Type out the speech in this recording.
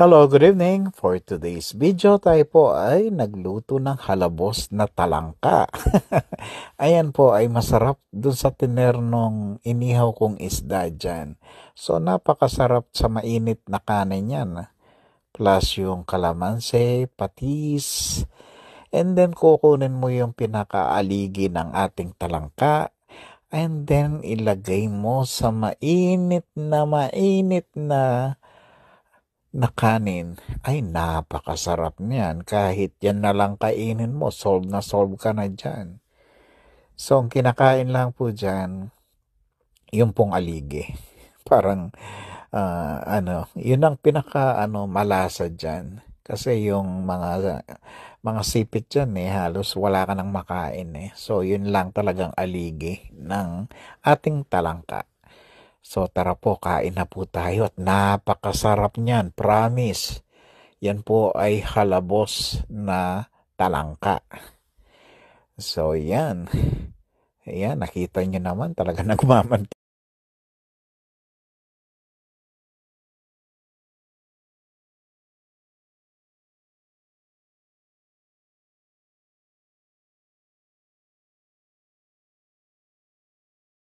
Hello, good evening. For today's video, tayo po ay nagluto ng halabos na talangka. Ayan po ay masarap dun sa tinernong inihaw kong isda dyan. So, napakasarap sa mainit na kanin yan. Plus yung kalamansi, patis, and then kukunin mo yung pinakaaligi ng ating talangka. And then ilagay mo sa mainit na kanin. Ay, napakasarap niyan. Kahit yan na lang kainin mo, solve ka na dyan. So, ang kinakain lang po dyan, yung pong aligi. Parang, yun ang malasa dyan. Kasi yung mga sipit dyan halos wala ka nang makain So, yun lang talagang aligi ng ating talangka. So tara po, kain na po tayo at napakasarap niyan, promise. Yan po ay halabos na talangka. So yan. Ayan, nakita nyo naman talaga nagmamantika.